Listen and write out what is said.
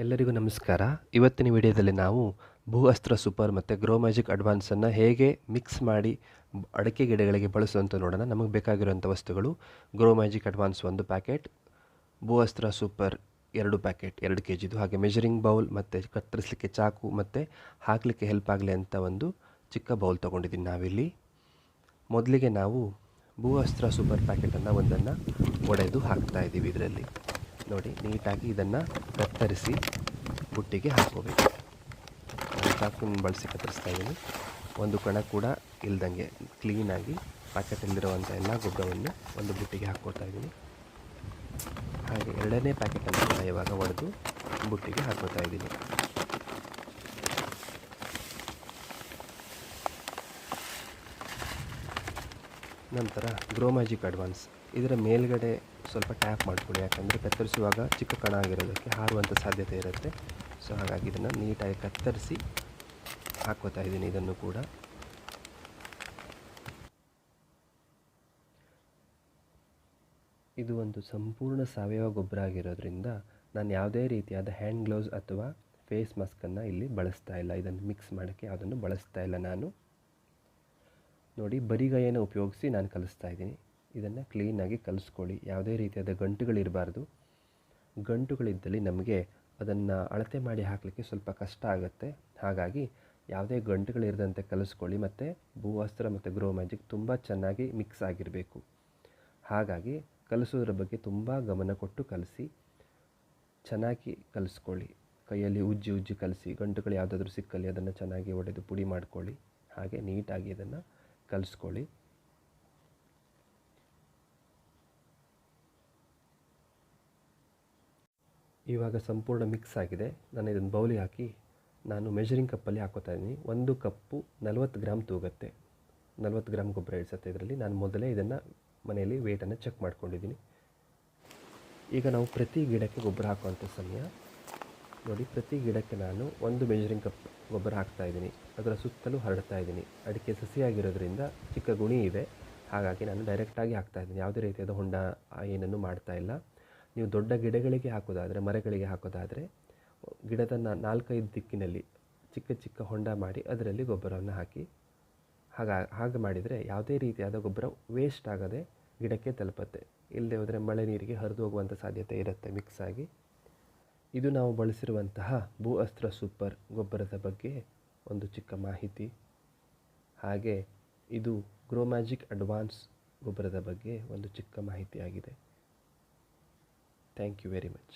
ಎಲ್ಲರಿಗೂ ನಮಸ್ಕಾರ. ಇವತ್ತಿನ ವಿಡಿಯೋದಲ್ಲಿ ನಾವು ಭೂ ಅಸ್ತ್ರ ಸೂಪರ್ ಮತ್ತು ಗ್ರೋ ಮ್ಯಾಜಿಕ್ ಅಡ್ವಾನ್ಸನ್ನು ಹೇಗೆ ಮಿಕ್ಸ್ ಮಾಡಿ ಅಡಿಕೆ ಗಿಡಗಳಿಗೆ ಬಳಸುವಂತ ನೋಡೋಣ. ನಮಗೆ ಬೇಕಾಗಿರುವಂಥ ವಸ್ತುಗಳು: ಗ್ರೋ ಮ್ಯಾಜಿಕ್ ಅಡ್ವಾನ್ಸ್ 1 ಪ್ಯಾಕೆಟ್, ಭೂ ಅಸ್ತ್ರ ಸೂಪರ್ 2 ಪ್ಯಾಕೆಟ್ 2 kgದು, ಹಾಗೆ ಮೆಜರಿಂಗ್ ಬೌಲ್ ಮತ್ತು ಕತ್ತರಿಸಲಿಕ್ಕೆ ಚಾಕು ಮತ್ತು ಹಾಕಲಿಕ್ಕೆ ಹೆಲ್ಪ್ ಆಗಲಿ ಅಂತ ಒಂದು ಚಿಕ್ಕ ಬೌಲ್ ತೊಗೊಂಡಿದ್ದೀನಿ ನಾವಿಲ್ಲಿ. ಮೊದಲಿಗೆ ನಾವು ಭೂ ಅಸ್ತ್ರ ಸೂಪರ್ ಪ್ಯಾಕೆಟನ್ನು ಒಂದನ್ನು ಒಡೆದು ಹಾಕ್ತಾ ಇದ್ದೀವಿ. ಇದರಲ್ಲಿ ನೋಡಿ, ನೀಟಾಗಿ ಇದನ್ನು ಕತ್ತರಿಸಿ ಬುಟ್ಟಿಗೆ ಹಾಕ್ಕೋಬೇಕು. ನಾನು ಚಾಕುನ ಬಳಸಿ ಕತ್ತರಿಸ್ತಾ ಇದ್ದೀನಿ. ಒಂದು ಕಣ ಕೂಡ ಇಲ್ದಂಗೆ ಕ್ಲೀನಾಗಿ ಪ್ಯಾಕೆಟಲ್ಲಿರುವಂಥ ಎಲ್ಲ ಗೊಬ್ಬರವನ್ನು ಒಂದು ಬುಟ್ಟಿಗೆ ಹಾಕ್ಕೊಳ್ತಾ ಇದ್ದೀನಿ. ಹಾಗೆ ಎರಡನೇ ಪ್ಯಾಕೆಟನ್ನು ಕೂಡ ಇವಾಗ ಒಡೆದು ಬುಟ್ಟಿಗೆ ಹಾಕ್ಕೊಳ್ತಾ ಇದ್ದೀನಿ. ನಂತರ ಗ್ರೋ ಮ್ಯಾಜಿಕ್ ಅಡ್ವಾನ್ಸ್, ಇದರ ಮೇಲ್ಗಡೆ ಸ್ವಲ್ಪ ಟ್ಯಾಪ್ ಮಾಡಿಕೊಳ್ಳಿ, ಯಾಕಂದರೆ ಕತ್ತರಿಸುವಾಗ ಚಿಕ್ಕ ಕಣ ಆಗಿರೋದಕ್ಕೆ ಹಾರುವಂಥ ಸಾಧ್ಯತೆ ಇರುತ್ತೆ. ಸೊ ಹಾಗಾಗಿ ಇದನ್ನು ನೀಟಾಗಿ ಕತ್ತರಿಸಿ ಹಾಕ್ಕೋತಾ ಇದ್ದೀನಿ. ಇದನ್ನು ಕೂಡ ಇದು ಒಂದು ಸಂಪೂರ್ಣ ಸಾವಯವ ಗೊಬ್ಬರ ಆಗಿರೋದ್ರಿಂದ ನಾನು ಯಾವುದೇ ರೀತಿಯಾದ ಹ್ಯಾಂಡ್ ಗ್ಲೌಸ್ ಅಥವಾ ಫೇಸ್ ಮಾಸ್ಕನ್ನು ಇಲ್ಲಿ ಬಳಸ್ತಾ ಇಲ್ಲ. ಇದನ್ನು ಮಿಕ್ಸ್ ಮಾಡೋಕ್ಕೆ ಯಾವುದನ್ನು ಬಳಸ್ತಾ ಇಲ್ಲ ನಾನು. ನೋಡಿ, ಬರಿಗೈಯನ್ನು ಉಪಯೋಗಿಸಿ ನಾನು ಕಲಿಸ್ತಾ ಇದ್ದೀನಿ. ಇದನ್ನು ಕ್ಲೀನಾಗಿ ಕಲಿಸ್ಕೊಳ್ಳಿ. ಯಾವುದೇ ರೀತಿಯಾದ ಗಂಟುಗಳಿರಬಾರ್ದು. ಗಂಟುಗಳಿದ್ದಲ್ಲಿ ನಮಗೆ ಅದನ್ನು ಅಳತೆ ಮಾಡಿ ಹಾಕಲಿಕ್ಕೆ ಸ್ವಲ್ಪ ಕಷ್ಟ ಆಗುತ್ತೆ. ಹಾಗಾಗಿ ಯಾವುದೇ ಗಂಟುಗಳಿರದಂತೆ ಕಲಿಸ್ಕೊಳ್ಳಿ. ಮತ್ತು ಭೂ ಅಸ್ತ್ರ ಮತ್ತು ಗ್ರೋ ಮ್ಯಾಜಿಕ್ ತುಂಬ ಚೆನ್ನಾಗಿ ಮಿಕ್ಸ್ ಆಗಿರಬೇಕು. ಹಾಗಾಗಿ ಕಲಿಸೋದ್ರ ಬಗ್ಗೆ ತುಂಬ ಗಮನ ಕೊಟ್ಟು ಕಲಿಸಿ, ಚೆನ್ನಾಗಿ ಕಲಿಸ್ಕೊಳ್ಳಿ. ಕೈಯಲ್ಲಿ ಉಜ್ಜಿ ಉಜ್ಜಿ ಕಲಿಸಿ. ಗಂಟುಗಳು ಯಾವುದಾದ್ರೂ ಸಿಕ್ಕಲ್ಲಿ ಅದನ್ನು ಚೆನ್ನಾಗಿ ಒಡೆದು ಪುಡಿ ಮಾಡ್ಕೊಳ್ಳಿ. ಹಾಗೆ ನೀಟಾಗಿ ಇದನ್ನು ಕಲಿಸ್ಕೊಳ್ಳಿ. ಇವಾಗ ಸಂಪೂರ್ಣ ಮಿಕ್ಸ್ ಆಗಿದೆ. ನಾನು ಇದನ್ನು ಬೌಲಿಗೆ ಹಾಕಿ ನಾನು ಮೆಜರಿಂಗ್ ಕಪ್ಪಲ್ಲಿ ಹಾಕೋತಾ ಇದ್ದೀನಿ. 1 ಕಪ್ಪು 40 ಗ್ರಾಮ್ ತೂಗುತ್ತೆ. 40 ಗ್ರಾಮ್ ಗೊಬ್ಬರ ಇಳಿಸುತ್ತೆ ಇದರಲ್ಲಿ. ನಾನು ಮೊದಲೇ ಇದನ್ನು ಮನೆಯಲ್ಲಿ ವೇಟನ್ನು ಚೆಕ್ ಮಾಡ್ಕೊಂಡಿದ್ದೀನಿ. ಈಗ ನಾವು ಪ್ರತಿ ಗಿಡಕ್ಕೆ ಗೊಬ್ಬರ ಹಾಕುವಂಥ ಸಮಯ ನೋಡಿ, ಪ್ರತಿ ಗಿಡಕ್ಕೆ ನಾನು 1 ಮೆಜರಿಂಗ್ ಕಪ್ ಗೊಬ್ಬರ ಹಾಕ್ತಾಯಿದ್ದೀನಿ. ಅದರ ಸುತ್ತಲೂ ಹರಡ್ತಾ ಇದ್ದೀನಿ. ಅಡಿಕೆ ಸಸಿಯಾಗಿರೋದ್ರಿಂದ ಚಿಕ್ಕ ಗುಣಿ ಇದೆ, ಹಾಗಾಗಿ ನಾನು ಡೈರೆಕ್ಟಾಗಿ ಹಾಕ್ತಾಯಿದ್ದೀನಿ. ಯಾವುದೇ ರೀತಿಯಾದ ಹೊಂಡ ಏನನ್ನು ಮಾಡ್ತಾ ಇಲ್ಲ. ನೀವು ದೊಡ್ಡ ಗಿಡಗಳಿಗೆ ಹಾಕೋದಾದರೆ, ಮರಗಳಿಗೆ ಹಾಕೋದಾದರೆ ಗಿಡದ 4-5 ದಿಕ್ಕಿನಲ್ಲಿ ಚಿಕ್ಕ ಚಿಕ್ಕ ಹೊಂಡ ಮಾಡಿ ಅದರಲ್ಲಿ ಗೊಬ್ಬರವನ್ನು ಹಾಕಿ. ಹಾಗೆ ಮಾಡಿದರೆ ಯಾವುದೇ ರೀತಿಯಾದ ಗೊಬ್ಬರ ವೇಸ್ಟ್ ಆಗದೆ ಗಿಡಕ್ಕೆ ತಲುಪುತ್ತೆ. ಇಲ್ಲದೆ ಹೋದರೆ ಮಳೆ ನೀರಿಗೆ ಹರಿದು ಹೋಗುವಂಥ ಸಾಧ್ಯತೆ ಇರುತ್ತೆ ಮಿಕ್ಸ್ ಆಗಿ. ಇದು ನಾವು ಬಳಸಿರುವಂತಹ ಭೂ ಅಸ್ತ್ರ ಸೂಪರ್ ಗೊಬ್ಬರದ ಬಗ್ಗೆ ಒಂದು ಚಿಕ್ಕ ಮಾಹಿತಿ. ಹಾಗೆ ಇದು ಗ್ರೋ ಮ್ಯಾಜಿಕ್ ಅಡ್ವಾನ್ಸ್ ಗೊಬ್ಬರದ ಬಗ್ಗೆ ಒಂದು ಚಿಕ್ಕ ಮಾಹಿತಿಯಾಗಿದೆ. Thank you very much.